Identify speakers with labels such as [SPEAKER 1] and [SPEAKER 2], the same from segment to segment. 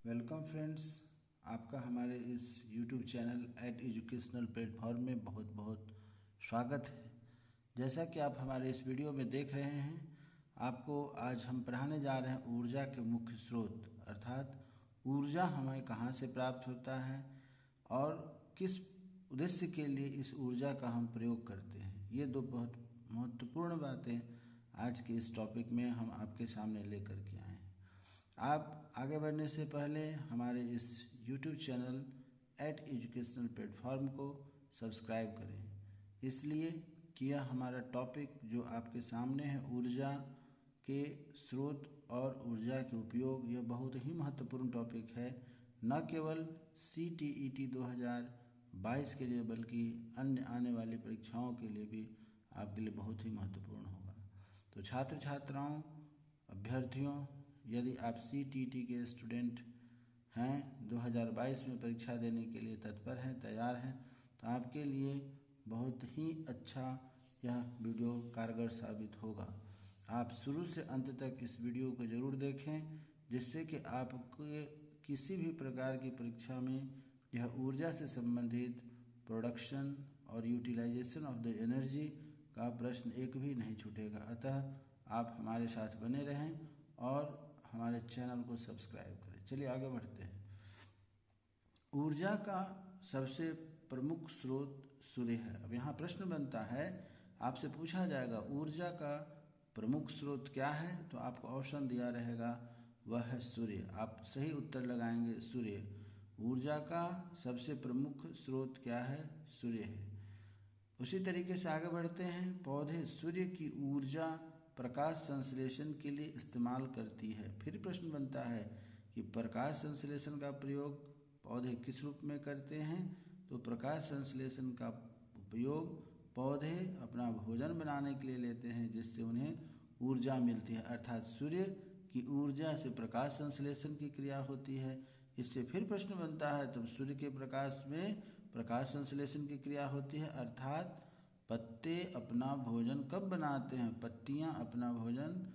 [SPEAKER 1] Welcome friends, आपका हमारे इस YouTube चैनल एजुकेशनल प्लेटफॉर्म में बहुत बहुत स्वागत है। जैसा कि आप हमारे इस वीडियो में देख रहे हैं, आपको आज हम पढ़ाने जा रहे हैं ऊर्जा के मुख्य स्रोत, अर्थात ऊर्जा हमें कहाँ से प्राप्त होता है और किस उद्देश्य के लिए इस ऊर्जा का हम प्रयोग करते हैं। ये दो बहुत महत्वपूर्ण बातें आज के इस टॉपिक में हम आपके सामने लेकर के आए हैं। आप आगे बढ़ने से पहले हमारे इस YouTube चैनल एजुकेशनल प्लेटफॉर्म को सब्सक्राइब करें, इसलिए कि यह हमारा टॉपिक जो आपके सामने है ऊर्जा के स्रोत और ऊर्जा के उपयोग, यह बहुत ही महत्वपूर्ण टॉपिक है, न केवल CTET 2022 के लिए बल्कि अन्य आने वाली परीक्षाओं के लिए भी आपके लिए बहुत ही महत्वपूर्ण होगा। तो छात्र छात्राओं, अभ्यर्थियों, यदि आप CTET के स्टूडेंट हैं, 2022 में परीक्षा देने के लिए तत्पर हैं, तैयार हैं, तो आपके लिए बहुत ही अच्छा यह वीडियो कारगर साबित होगा। आप शुरू से अंत तक इस वीडियो को ज़रूर देखें, जिससे कि आपको किसी भी प्रकार की परीक्षा में यह ऊर्जा से संबंधित प्रोडक्शन और यूटिलाइजेशन ऑफ द एनर्जी का प्रश्न एक भी नहीं छूटेगा। अतः आप हमारे साथ बने रहें और हमारे चैनल को सब्सक्राइब करें। चलिए आगे बढ़ते हैं। ऊर्जा का सबसे प्रमुख स्रोत सूर्य है। अब यहाँ प्रश्न बनता है, आपसे पूछा जाएगा ऊर्जा का प्रमुख स्रोत क्या है, तो आपको ऑप्शन दिया रहेगा वह है सूर्य। आप सही उत्तर लगाएंगे सूर्य। ऊर्जा का सबसे प्रमुख स्रोत क्या है? सूर्य है। उसी तरीके से आगे बढ़ते हैं। पौधे सूर्य की ऊर्जा प्रकाश संश्लेषण के लिए इस्तेमाल करती है। फिर प्रश्न बनता है कि प्रकाश संश्लेषण का प्रयोग पौधे किस रूप में करते हैं, तो प्रकाश संश्लेषण का उपयोग पौधे अपना भोजन बनाने के लिए लेते हैं, जिससे उन्हें ऊर्जा मिलती है। अर्थात सूर्य की ऊर्जा से प्रकाश संश्लेषण की क्रिया होती है। इससे फिर प्रश्न बनता है, तो सूर्य के प्रकाश में प्रकाश संश्लेषण की क्रिया होती है, अर्थात पत्ते अपना भोजन कब बनाते हैं? पत्तियां अपना भोजन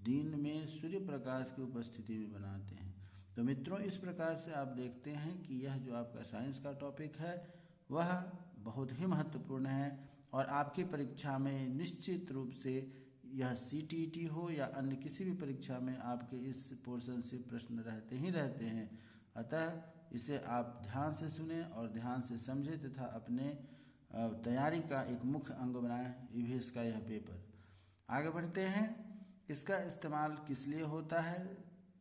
[SPEAKER 1] दिन में सूर्य प्रकाश की उपस्थिति में बनाते हैं। तो मित्रों, इस प्रकार से आप देखते हैं कि यह जो आपका साइंस का टॉपिक है वह बहुत ही महत्वपूर्ण है और आपकी परीक्षा में निश्चित रूप से यह CTET हो या अन्य किसी भी परीक्षा में आपके इस पोर्शन से प्रश्न रहते ही रहते हैं। अतः इसे आप ध्यान से सुने और ध्यान से समझें तथा अपने तैयारी का एक मुख्य अंग बनाएं EVS का यह पेपर। आगे बढ़ते हैं। इसका इस्तेमाल किस लिए होता है?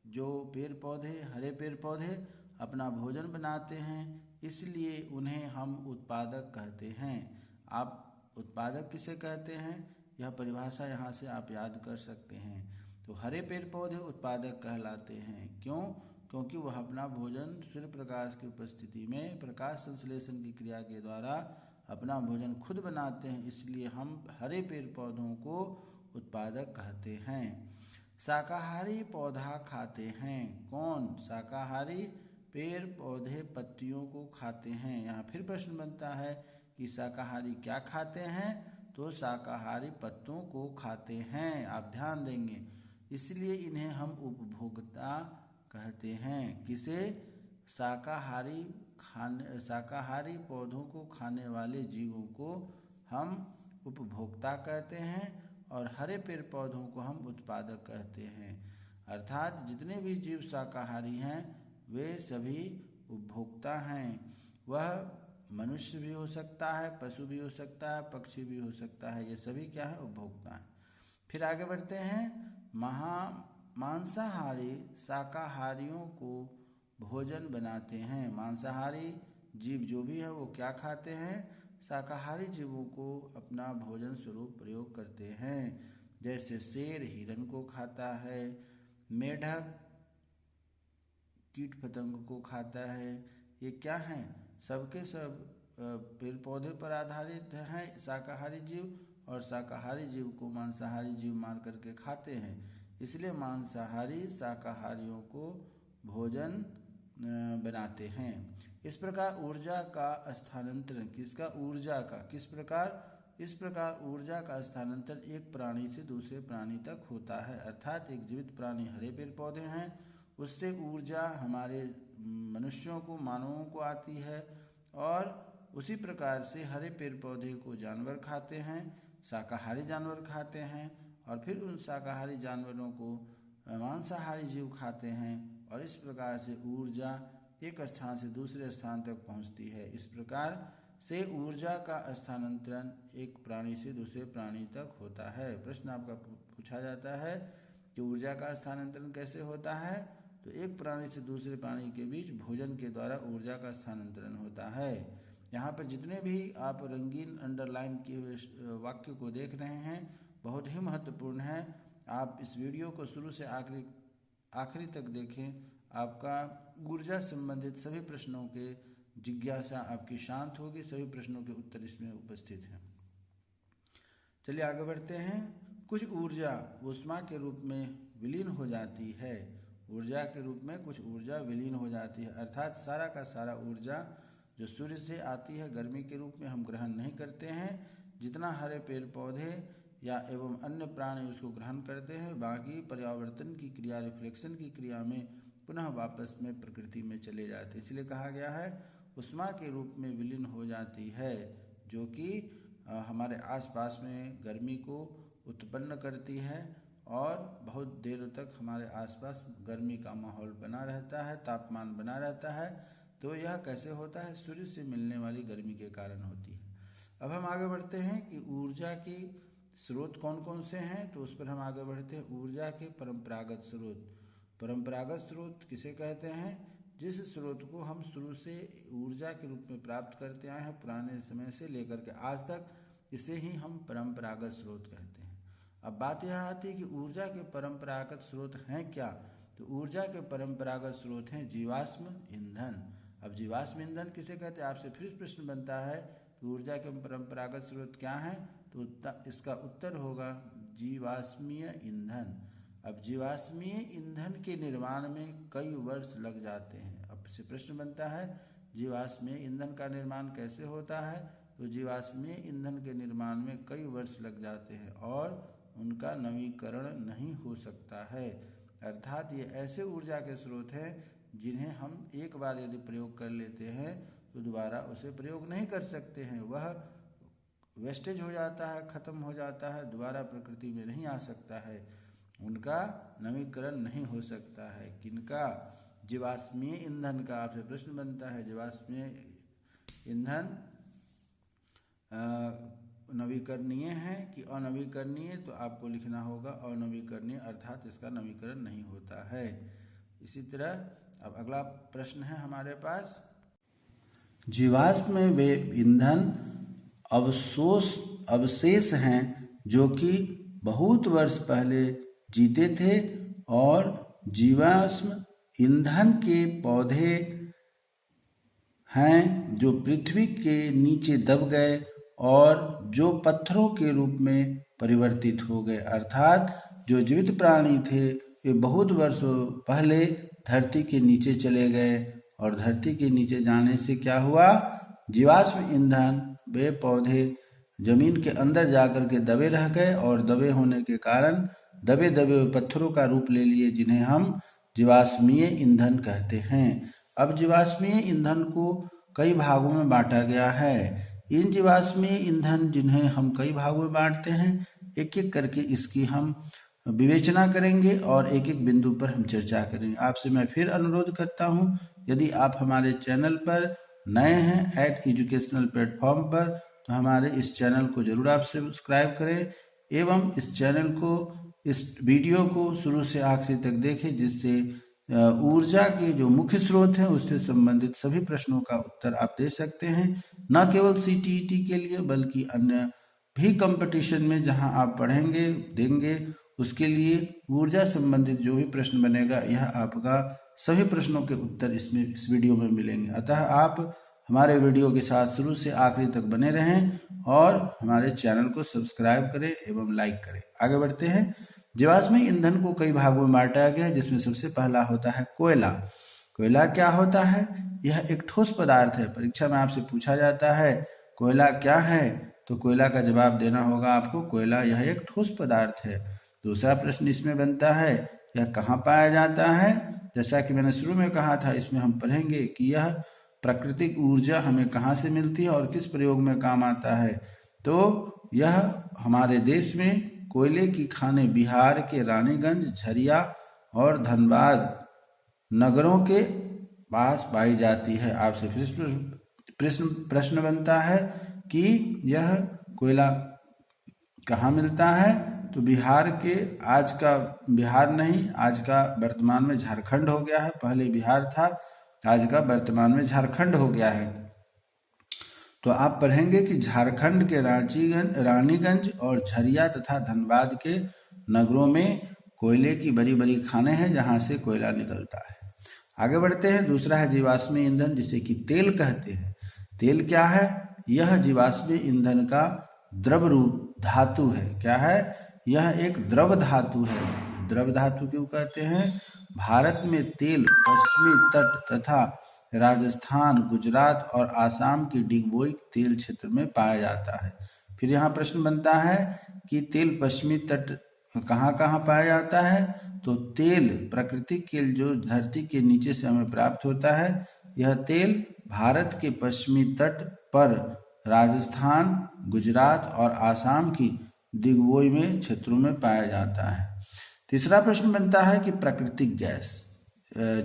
[SPEAKER 1] जो पेड़ पौधे, हरे पेड़ पौधे अपना भोजन बनाते हैं, इसलिए उन्हें हम उत्पादक कहते हैं। आप उत्पादक किसे कहते हैं, यह परिभाषा यहाँ से आप याद कर सकते हैं। तो हरे पेड़ पौधे उत्पादक कहलाते हैं। क्यों? क्योंकि वह अपना भोजन सूर्य प्रकाश की उपस्थिति में प्रकाश संश्लेषण की क्रिया के द्वारा अपना भोजन खुद बनाते हैं, इसलिए हम हरे पेड़ पौधों को उत्पादक कहते हैं। शाकाहारी पौधा खाते हैं। कौन? शाकाहारी पेड़ पौधे पत्तियों को खाते हैं। यहाँ फिर प्रश्न बनता है कि शाकाहारी क्या खाते हैं, तो शाकाहारी पत्तों को खाते हैं। आप ध्यान देंगे, इसलिए इन्हें हम उपभोक्ता कहते हैं। किसे? शाकाहारी पौधों को खाने वाले जीवों को हम उपभोक्ता कहते हैं और हरे पेड़ पौधों को हम उत्पादक कहते हैं। अर्थात जितने भी जीव शाकाहारी हैं वे सभी उपभोक्ता हैं। वह मनुष्य भी हो सकता है, पशु भी हो सकता है, पक्षी भी हो सकता है, ये सभी क्या है? उपभोक्ता हैं। फिर आगे बढ़ते हैं। मांसाहारी शाकाहारियों को भोजन बनाते हैं। मांसाहारी जीव जो भी है वो क्या खाते हैं? शाकाहारी जीवों को अपना भोजन स्वरूप प्रयोग करते हैं। जैसे शेर हिरण को खाता है, मेढक कीट पतंग को खाता है। ये क्या हैं? सबके सब पेड़ पौधे पर आधारित हैं शाकाहारी जीव, और शाकाहारी जीव को मांसाहारी जीव मार करके खाते हैं। इसलिए मांसाहारी शाकाहारियों को भोजन बनाते हैं। इस प्रकार ऊर्जा का स्थानांतरण किसका? ऊर्जा का। किस प्रकार? इस प्रकार ऊर्जा का स्थानांतरण एक प्राणी से दूसरे प्राणी तक होता है। अर्थात एक जीवित प्राणी हरे पेड़ पौधे हैं, उससे ऊर्जा हमारे मनुष्यों को, मानवों को आती है। और उसी प्रकार से हरे पेड़ पौधे को जानवर खाते हैं, शाकाहारी जानवर खाते हैं, और फिर उन शाकाहारी जानवरों को मांसाहारी जीव खाते हैं, और इस प्रकार से ऊर्जा एक स्थान से दूसरे स्थान तक पहुंचती है। इस प्रकार से ऊर्जा का स्थानांतरण एक प्राणी से दूसरे प्राणी तक होता है। प्रश्न आपका पूछा जाता है कि ऊर्जा का स्थानांतरण कैसे होता है, तो एक प्राणी से दूसरे प्राणी के बीच भोजन के द्वारा ऊर्जा का स्थानांतरण होता है। यहाँ पर जितने भी आप रंगीन अंडरलाइन किए हुए वाक्य को देख रहे हैं बहुत ही महत्वपूर्ण है। आप इस वीडियो को शुरू से आखिरी तक देखें। आपका ऊर्जा संबंधित सभी प्रश्नों के जिज्ञासा आपकी शांत होगी, सभी प्रश्नों के उत्तर इसमें उपस्थित हैं। चलिए आगे बढ़ते हैं। कुछ ऊर्जा ऊष्मा के रूप में विलीन हो जाती है। ऊर्जा के रूप में कुछ ऊर्जा विलीन हो जाती है, अर्थात सारा का सारा ऊर्जा जो सूर्य से आती है गर्मी के रूप में हम ग्रहण नहीं करते हैं। जितना हरे पेड़ पौधे या एवं अन्य प्राणी उसको ग्रहण करते हैं, बाकी परावर्तन की क्रिया, रिफ्लेक्शन की क्रिया में पुनः वापस में प्रकृति में चले जाते हैं। इसलिए कहा गया है उष्मा के रूप में विलीन हो जाती है, जो कि हमारे आसपास में गर्मी को उत्पन्न करती है और बहुत देर तक हमारे आसपास गर्मी का माहौल बना रहता है, तापमान बना रहता है। तो यह कैसे होता है? सूर्य से मिलने वाली गर्मी के कारण होती है। अब हम आगे बढ़ते हैं कि ऊर्जा के स्रोत कौन कौन से हैं, तो उस पर हम आगे बढ़ते हैं। ऊर्जा के परंपरागत स्रोत। परंपरागत स्रोत किसे कहते हैं? जिस स्रोत को हम शुरू से ऊर्जा के रूप में प्राप्त करते आए हैं, पुराने समय से लेकर के आज तक, इसे ही हम परंपरागत स्रोत कहते हैं। अब बात यह आती है कि ऊर्जा के परंपरागत स्रोत हैं क्या? तो ऊर्जा के परंपरागत स्रोत हैं जीवाश्म ईंधन। अब जीवाश्म ईंधन किसे कहते हैं? आपसे फिर प्रश्न बनता है कि ऊर्जा के परंपरागत स्रोत क्या हैं, तो इसका उत्तर होगा जीवाश्मीय ईंधन। अब जीवाश्मीय ईंधन के निर्माण में कई वर्ष लग जाते हैं। अब से प्रश्न बनता है जीवाश्मीय ईंधन का निर्माण कैसे होता है, तो जीवाश्मीय ईंधन के निर्माण में कई वर्ष लग जाते हैं और उनका नवीकरण नहीं हो सकता है। अर्थात ये ऐसे ऊर्जा के स्रोत हैं जिन्हें हम एक बार यदि प्रयोग कर लेते हैं तो दोबारा उसे प्रयोग नहीं कर सकते हैं। वह वेस्टेज हो जाता है, खत्म हो जाता है, दोबारा प्रकृति में नहीं आ सकता है, उनका नवीकरण नहीं हो सकता है। किनका? जीवाश्मीय ईंधन का। आपसे प्रश्न बनता है जीवाश्मीय ईंधन नवीकरणीय है कि अनवीकरणीय, तो आपको लिखना होगा अनवीकरणीय, अर्थात इसका नवीकरण नहीं होता है। इसी तरह अब अगला प्रश्न है हमारे पास, जीवाश्म में वे ईंधन अवशेष हैं जो कि बहुत वर्ष पहले जीते थे और जीवाश्म ईंधन के पौधे हैं जो पृथ्वी के नीचे दब गए और जो पत्थरों के रूप में परिवर्तित हो गए। अर्थात जो जीवित प्राणी थे वे बहुत वर्षों पहले धरती के नीचे चले गए और धरती के नीचे जाने से क्या हुआ? जीवाश्म ईंधन वे पौधे जमीन के अंदर जाकर के दबे रह गए और दबे होने के कारण दबे दबे पत्थरों का रूप ले लिए, जिन्हें हम जीवाश्मीय ईंधन कहते हैं। अब जीवाश्मीय ईंधन को कई भागों में बांटा गया है। इन जीवाश्मीय ईंधन जिन्हें हम कई भागों में बांटते हैं, एक एक करके इसकी हम विवेचना करेंगे और एक एक बिंदु पर हम चर्चा करेंगे। आपसे मैं फिर अनुरोध करता हूं, यदि आप हमारे चैनल पर नए हैं एजुकेशनल प्लेटफॉर्म पर, तो हमारे इस चैनल को जरूर आप सब्सक्राइब करें एवं इस चैनल को, इस वीडियो को शुरू से आखिरी तक देखें, जिससे ऊर्जा के जो मुख्य स्रोत हैं उससे संबंधित सभी प्रश्नों का उत्तर आप दे सकते हैं। न केवल CTET के लिए बल्कि अन्य भी कंपटीशन में जहां आप पढ़ेंगे देंगे, उसके लिए ऊर्जा संबंधित जो भी प्रश्न बनेगा, यह आपका सभी प्रश्नों के उत्तर इसमें इस वीडियो में मिलेंगे। अतः आप हमारे वीडियो के साथ शुरू से आखिरी तक बने रहें और हमारे चैनल को सब्सक्राइब करें एवं लाइक करें। आगे बढ़ते हैं। जीवाश्मीय ईंधन को कई भागों में बांटा गया है, जिसमें सबसे पहला होता है कोयला। कोयला क्या होता है? यह एक ठोस पदार्थ है। परीक्षा में आपसे पूछा जाता है कोयला क्या है, तो कोयला का जवाब देना होगा आपको कोयला यह एक ठोस पदार्थ है। दूसरा प्रश्न इसमें बनता है यह कहाँ पाया जाता है? जैसा कि मैंने शुरू में कहा था, इसमें हम पढ़ेंगे कि यह प्राकृतिक ऊर्जा हमें कहाँ से मिलती है और किस प्रयोग में काम आता है। तो यह हमारे देश में कोयले की खानें बिहार के रानीगंज, झरिया और धनबाद नगरों के पास पाई जाती है। आपसे प्रश्न बनता है कि यह कोयला कहाँ मिलता है। तो बिहार के, आज का बिहार नहीं, आज का वर्तमान में झारखंड हो गया है, पहले बिहार था, आज का वर्तमान में झारखंड हो गया है। तो आप पढ़ेंगे कि झारखंड के रानीगंज और झरिया तथा धनबाद के नगरों में कोयले की बड़ी बड़ी खानें हैं जहां से कोयला निकलता है। आगे बढ़ते हैं। दूसरा है जीवाश्मी ईंधन, जिसे कि तेल कहते हैं। तेल क्या है? यह जीवाश्मी ईंधन का द्रव रूप धातु है। क्या है? यह एक द्रव धातु है। द्रव धातु क्यों कहते हैं? भारत में तेल पश्चिमी तट तथा राजस्थान, गुजरात और आसाम की डिगबोई तेल क्षेत्र में पाया जाता है। फिर यहाँ प्रश्न बनता है कि तेल पश्चिमी तट कहाँ कहाँ पाया जाता है। तो तेल, प्राकृतिक तेल जो धरती के नीचे से हमें प्राप्त होता है, यह तेल भारत के पश्चिमी तट पर राजस्थान, गुजरात और आसाम की दिग्बोई में क्षेत्रों में पाया जाता है। तीसरा प्रश्न बनता है कि प्राकृतिक गैस,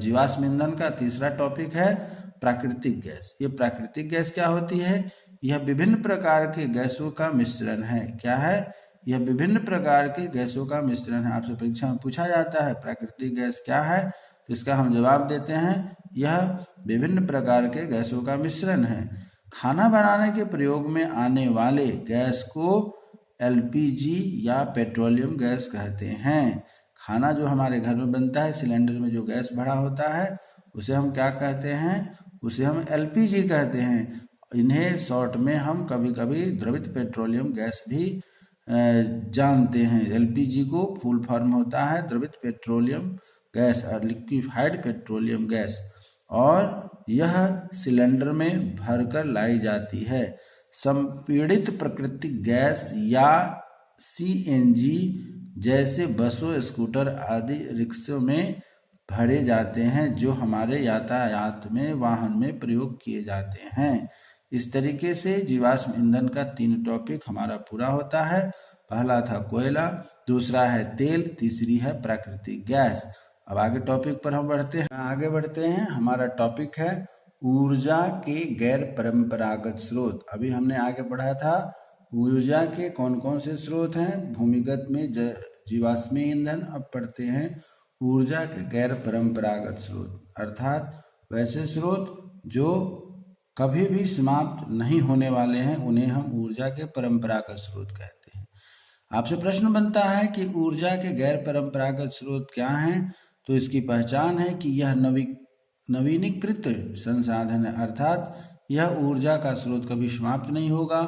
[SPEAKER 1] जीवाश्म ईंधन का तीसरा टॉपिक है प्राकृतिक गैस। ये प्राकृतिक गैस क्या होती है? यह विभिन्न प्रकार के गैसों का मिश्रण है। क्या है? यह विभिन्न प्रकार के गैसों का मिश्रण है। आपसे परीक्षा में पूछा जाता है प्राकृतिक गैस क्या है, तो इसका हम जवाब देते हैं यह विभिन्न प्रकार के गैसों का मिश्रण है। खाना बनाने के प्रयोग में आने वाले गैस को एलपीजी या पेट्रोलियम गैस कहते हैं। खाना जो हमारे घर में बनता है, सिलेंडर में जो गैस भरा होता है, उसे हम क्या कहते हैं? उसे हम एलपीजी कहते हैं। इन्हें शॉर्ट में हम कभी कभी द्रवित पेट्रोलियम गैस भी जानते हैं। एलपीजी को फुल फॉर्म होता है द्रवित पेट्रोलियम गैस और लिक्विफाइड पेट्रोलियम गैस, और यह सिलेंडर में भरकर लाई जाती है। संपीड़ित प्राकृतिक गैस या सीएनजी जैसे बसों, स्कूटर आदि रिक्शों में भरे जाते हैं, जो हमारे यातायात में, वाहन में प्रयोग किए जाते हैं। इस तरीके से जीवाश्म ईंधन का 3 टॉपिक हमारा पूरा होता है। पहला था कोयला, दूसरा है तेल, तीसरी है प्राकृतिक गैस। अब आगे टॉपिक पर हम आगे बढ़ते हैं। हमारा टॉपिक है ऊर्जा के गैर परंपरागत स्रोत। अभी हमने आगे पढ़ा था ऊर्जा के कौन कौन से स्रोत हैं, भूमिगत में जीवाश्मी ईंधन। अब पढ़ते हैं ऊर्जा के गैर परंपरागत स्रोत, अर्थात वैसे स्रोत जो कभी भी समाप्त नहीं होने वाले हैं, उन्हें हम ऊर्जा के परंपरागत स्रोत कहते हैं। आपसे प्रश्न बनता है कि ऊर्जा के गैर परंपरागत स्रोत क्या हैं। तो इसकी पहचान है कि यह नवीनीकृत संसाधन है, अर्थात यह ऊर्जा का स्रोत कभी समाप्त नहीं होगा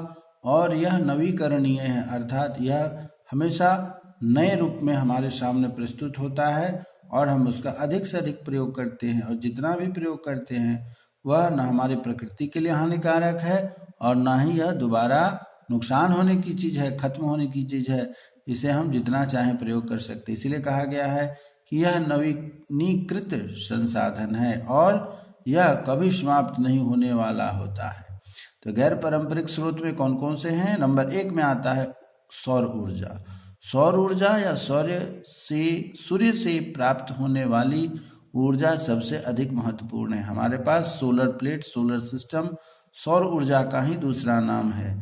[SPEAKER 1] और यह नवीकरणीय है, अर्थात यह हमेशा नए रूप में हमारे सामने प्रस्तुत होता है और हम उसका अधिक से अधिक प्रयोग करते हैं, और जितना भी प्रयोग करते हैं वह न हमारी प्रकृति के लिए हानिकारक है और ना ही यह दोबारा नुकसान होने की चीज़ है, खत्म होने की चीज़ है। इसे हम जितना चाहें प्रयोग कर सकते हैं। इसीलिए कहा गया है कि यह नवीनीकृत संसाधन है और यह कभी समाप्त नहीं होने वाला होता है। तो गैर पारंपरिक स्रोत में कौन कौन से हैं? नंबर 1 में आता है सौर ऊर्जा। सौर ऊर्जा या सूर्य से प्राप्त होने वाली ऊर्जा सबसे अधिक महत्वपूर्ण है। हमारे पास सोलर प्लेट, सोलर सिस्टम सौर ऊर्जा का ही दूसरा नाम है।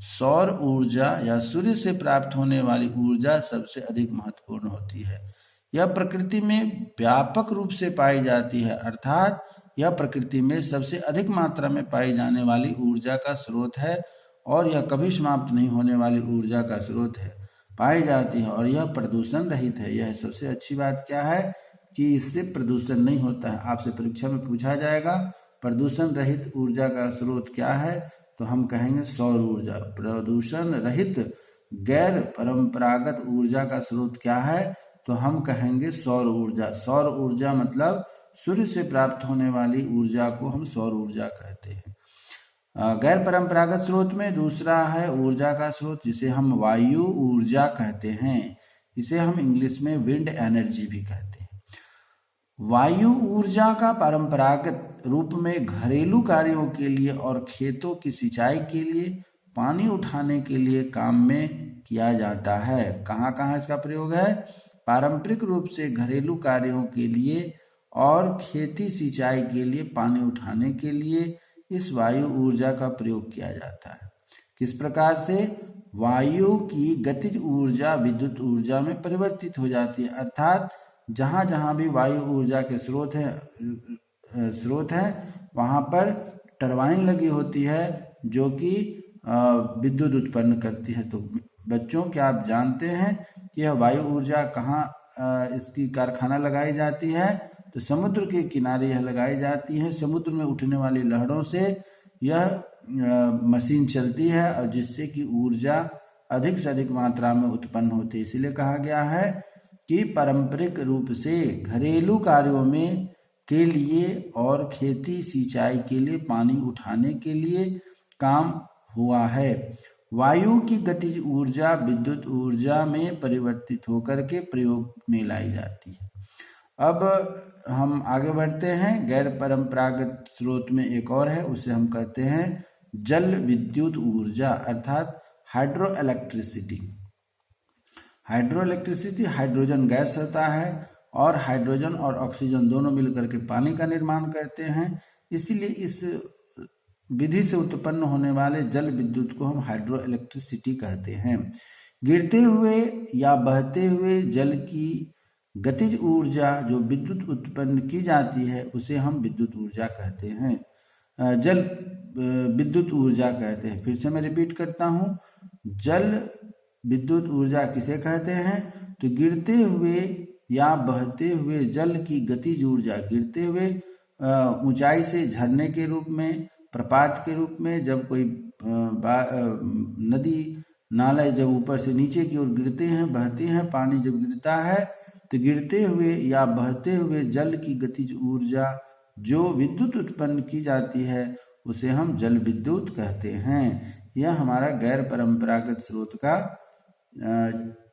[SPEAKER 1] सौर ऊर्जा या सूर्य से प्राप्त होने वाली ऊर्जा सबसे अधिक महत्वपूर्ण होती है। यह प्रकृति में व्यापक रूप से पाई जाती है, अर्थात यह प्रकृति में सबसे अधिक मात्रा में पाई जाने वाली ऊर्जा का स्रोत है और यह कभी समाप्त नहीं होने वाली ऊर्जा का स्रोत है, पाई जाती है, और यह प्रदूषण रहित है। यह सबसे अच्छी बात क्या है कि इससे प्रदूषण नहीं होता है। आपसे परीक्षा में पूछा जाएगा प्रदूषण रहित ऊर्जा का स्रोत क्या है, तो हम कहेंगे सौर ऊर्जा। प्रदूषण रहित गैर परंपरागत ऊर्जा का स्रोत क्या है, तो हम कहेंगे सौर ऊर्जा। सौर ऊर्जा मतलब सूर्य से प्राप्त होने वाली ऊर्जा को हम सौर ऊर्जा कहते हैं। गैर परंपरागत स्रोत में दूसरा है ऊर्जा का स्रोत जिसे हम वायु ऊर्जा कहते हैं। इसे हम इंग्लिश में विंड एनर्जी भी कहते हैं। वायु ऊर्जा का परंपरागत रूप में घरेलू कार्यों के लिए और खेतों की सिंचाई के लिए, पानी उठाने के लिए काम में किया जाता है। कहाँ कहाँ इसका प्रयोग है? पारंपरिक रूप से घरेलू कार्यों के लिए और खेती सिंचाई के लिए, पानी उठाने के लिए इस वायु ऊर्जा का प्रयोग किया जाता है। किस प्रकार से? वायु की गतिज ऊर्जा विद्युत ऊर्जा में परिवर्तित हो जाती है, अर्थात जहाँ जहाँ भी वायु ऊर्जा के स्रोत है वहाँ पर टरबाइन लगी होती है जो कि विद्युत उत्पन्न करती है। तो बच्चों, क्या आप जानते हैं कि यह वायु ऊर्जा कहाँ इसकी कारखाना लगाई जाती है? तो समुद्र के किनारे यह लगाई जाती है। समुद्र में उठने वाली लहरों से यह मशीन चलती है और जिससे कि ऊर्जा अधिक से अधिक मात्रा में उत्पन्न होती है। इसलिए कहा गया है कि पारंपरिक रूप से घरेलू कार्यों में के लिए और खेती सिंचाई के लिए, पानी उठाने के लिए काम हुआ है। वायु की गतिज ऊर्जा विद्युत ऊर्जा में परिवर्तित होकर के प्रयोग में लाई जाती है। अब हम आगे बढ़ते हैं। गैर परंपरागत स्रोत में एक और है, उसे हम कहते हैं जल विद्युत ऊर्जा, अर्थात hydro electricity. Hydro electricity hydrogen gas होता है और हाइड्रोजन और ऑक्सीजन दोनों मिलकर के पानी का निर्माण करते हैं। इसीलिए इस विधि से उत्पन्न होने वाले जल विद्युत को हम हाइड्रो इलेक्ट्रिसिटी कहते हैं। गिरते हुए या बहते हुए जल की गतिज ऊर्जा जो विद्युत उत्पन्न की जाती है उसे हम विद्युत ऊर्जा कहते हैं, जल विद्युत ऊर्जा कहते हैं। फिर से मैं रिपीट करता हूँ, जल विद्युत ऊर्जा किसे कहते हैं? तो गिरते हुए या बहते हुए जल की गतिज ऊर्जा, गिरते हुए ऊंचाई से झरने के रूप में, प्रपात के रूप में, जब कोई नदी नाले जब ऊपर से नीचे की ओर गिरते हैं, बहते हैं, पानी जब गिरता है तो गिरते हुए या बहते हुए जल की गतिज ऊर्जा जो विद्युत उत्पन्न की जाती है उसे हम जल विद्युत कहते हैं। यह हमारा गैर परंपरागत स्रोत का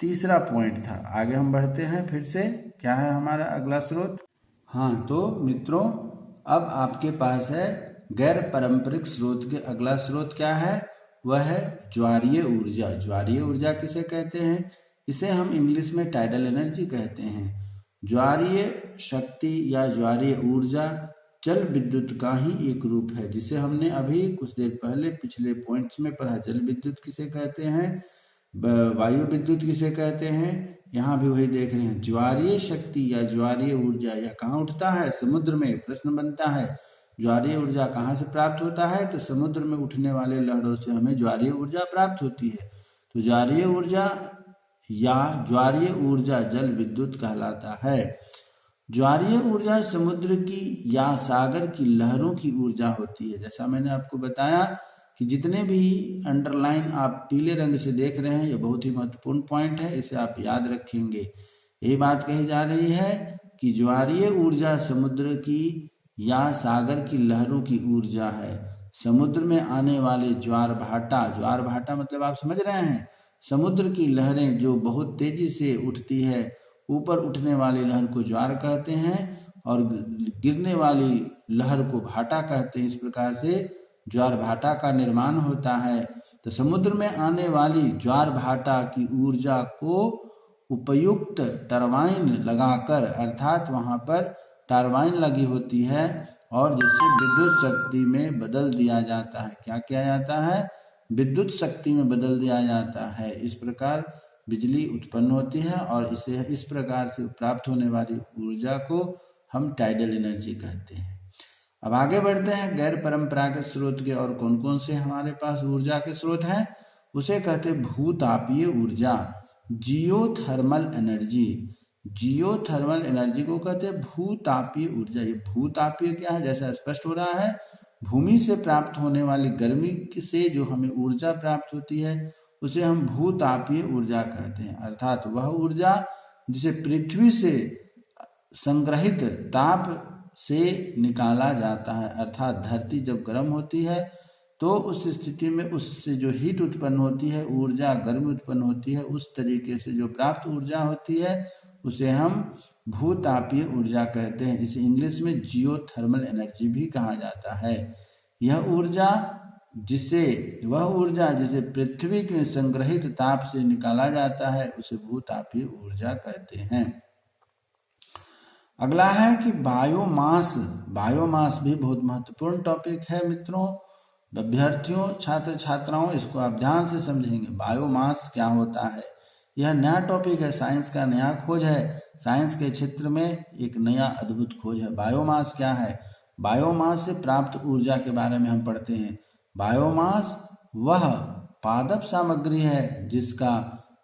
[SPEAKER 1] तीसरा पॉइंट था। आगे हम बढ़ते हैं। फिर से क्या है हमारा अगला स्रोत? हाँ, तो मित्रों, अब आपके पास है गैर पारंपरिक स्रोत के अगला स्रोत क्या है? वह है ज्वारीय ऊर्जा। ज्वारीय ऊर्जा किसे कहते हैं? इसे हम इंग्लिश में टाइडल एनर्जी कहते हैं। ज्वारीय शक्ति या ज्वारीय ऊर्जा जल विद्युत का ही एक रूप है, जिसे हमने अभी कुछ देर पहले पिछले पॉइंट्स में पढ़ा। जल विद्युत किसे कहते हैं, वायु विद्युत किसे कहते हैं, यहाँ भी वही देख रहे हैं। ज्वारीय शक्ति या ज्वारीय ऊर्जा यह कहाँ उठता है? समुद्र में। प्रश्न बनता है ज्वारीय ऊर्जा कहाँ से प्राप्त होता है? तो समुद्र में उठने वाले लहरों से हमें ज्वारीय ऊर्जा प्राप्त होती है। तो ज्वारीय ऊर्जा या ज्वारीय ऊर्जा जल विद्युत कहलाता है। ज्वारीय ऊर्जा समुद्र की या सागर की लहरों की ऊर्जा होती है। जैसा मैंने आपको बताया कि जितने भी अंडरलाइन आप पीले रंग से देख रहे हैं, ये बहुत ही महत्वपूर्ण पॉइंट है, इसे आप याद रखेंगे। यही बात कही जा रही है कि ज्वारीय ऊर्जा समुद्र की या सागर की लहरों की ऊर्जा है। समुद्र में आने वाले ज्वार भाटा मतलब आप समझ रहे हैं, समुद्र की लहरें जो बहुत तेजी से उठती है, ऊपर उठने वाली लहर को ज्वार कहते हैं और गिरने वाली लहर को भाटा कहते हैं। इस प्रकार से ज्वार भाटा का निर्माण होता है। तो समुद्र में आने वाली ज्वार भाटा की ऊर्जा को उपयुक्त टरबाइन लगाकर, अर्थात वहां पर टरबाइन लगी होती है और जिससे विद्युत शक्ति में बदल दिया जाता है। क्या किया जाता है? विद्युत शक्ति में बदल दिया जाता है। इस प्रकार बिजली उत्पन्न होती है और इसे इस प्रकार से प्राप्त होने वाली ऊर्जा को हम टाइडल एनर्जी कहते हैं। अब आगे बढ़ते हैं। गैर परंपरागत स्रोत के और कौन कौन से हमारे पास ऊर्जा के स्रोत हैं? उसे कहते हैं भूतापीय ऊर्जा, जियोथर्मल एनर्जी। जियोथर्मल एनर्जी को कहते हैं भूतापीय ऊर्जा। ये भूतापीय क्या है? जैसा स्पष्ट हो रहा है, भूमि से प्राप्त होने वाली गर्मी से जो हमें ऊर्जा प्राप्त होती है उसे हम भूतापीय ऊर्जा कहते हैं। अर्थात वह ऊर्जा जिसे पृथ्वी से संग्रहित ताप से निकाला जाता है। अर्थात धरती जब गर्म होती है तो उस स्थिति में उससे जो हीट उत्पन्न होती है, ऊर्जा गर्मी उत्पन्न होती है, उस तरीके से जो प्राप्त ऊर्जा होती है उसे हम भूतापीय ऊर्जा कहते हैं। इसे इंग्लिश में जियोथर्मल एनर्जी भी कहा जाता है। वह ऊर्जा जिसे पृथ्वी के संग्रहित ताप से निकाला जाता है उसे भूतापीय ऊर्जा कहते हैं। अगला है कि बायोमास भी बहुत महत्वपूर्ण टॉपिक है मित्रों, अभ्यर्थियों, छात्र छात्राओं, इसको आप ध्यान से समझेंगे। बायोमास क्या होता है? यह नया टॉपिक है, साइंस का नया खोज है, साइंस के क्षेत्र में एक नया अद्भुत खोज है। बायोमास क्या है? बायोमास से प्राप्त ऊर्जा के बारे में हम पढ़ते हैं। बायोमास वह पादप सामग्री है जिसका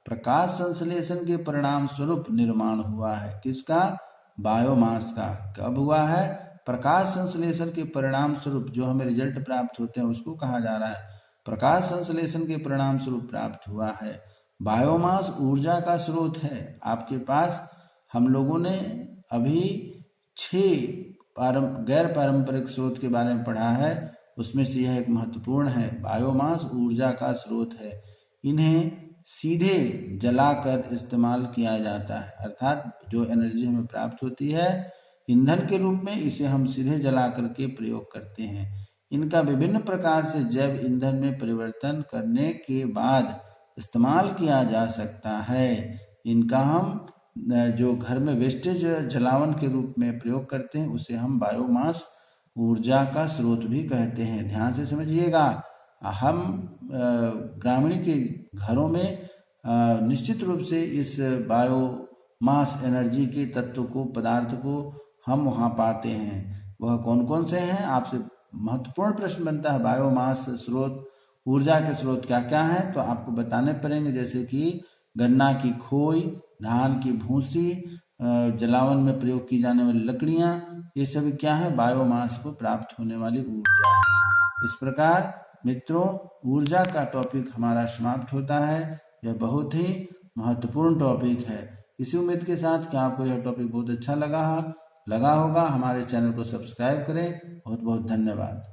[SPEAKER 1] प्रकाश संश्लेषण के परिणाम स्वरूप निर्माण हुआ है। किसका? बायोमास का। कब हुआ है? प्रकाश संश्लेषण के परिणाम स्वरूप जो हमें रिजल्ट प्राप्त होते हैं उसको कहा जा रहा है प्रकाश संश्लेषण के परिणाम स्वरूप प्राप्त हुआ है। बायोमास ऊर्जा का स्रोत है। आपके पास हम लोगों ने अभी 6 गैर पारंपरिक स्रोत के बारे में पढ़ा है, उसमें से यह एक महत्वपूर्ण है। बायोमास ऊर्जा का स्रोत है। इन्हें सीधे जलाकर इस्तेमाल किया जाता है, अर्थात जो एनर्जी हमें प्राप्त होती है ईंधन के रूप में, इसे हम सीधे जला करके प्रयोग करते हैं। इनका विभिन्न प्रकार से जैव ईंधन में परिवर्तन करने के बाद इस्तेमाल किया जा सकता है। इनका हम जो घर में वेस्टेज जलावन के रूप में प्रयोग करते हैं उसे हम बायोमास ऊर्जा का स्रोत भी कहते हैं। ध्यान से समझिएगा। हम ग्रामीण के घरों में निश्चित रूप से इस बायोमास एनर्जी के तत्व को, पदार्थ को हम वहाँ पाते हैं। वह कौन कौन से हैं? आपसे महत्वपूर्ण प्रश्न बनता है। बायोमास स्रोत, ऊर्जा के स्रोत क्या क्या हैं? तो आपको बताने पड़ेंगे, जैसे कि गन्ना की खोई, धान की भूसी, जलावन में प्रयोग की जाने वाली लकड़ियाँ, ये सभी क्या है? बायोमास को प्राप्त होने वाली ऊर्जा है। इस प्रकार मित्रों ऊर्जा का टॉपिक हमारा समाप्त होता है। यह बहुत ही महत्वपूर्ण टॉपिक है। इसी उम्मीद के साथ कि आपको यह टॉपिक बहुत अच्छा लगा होगा। हमारे चैनल को सब्सक्राइब करें। बहुत बहुत धन्यवाद।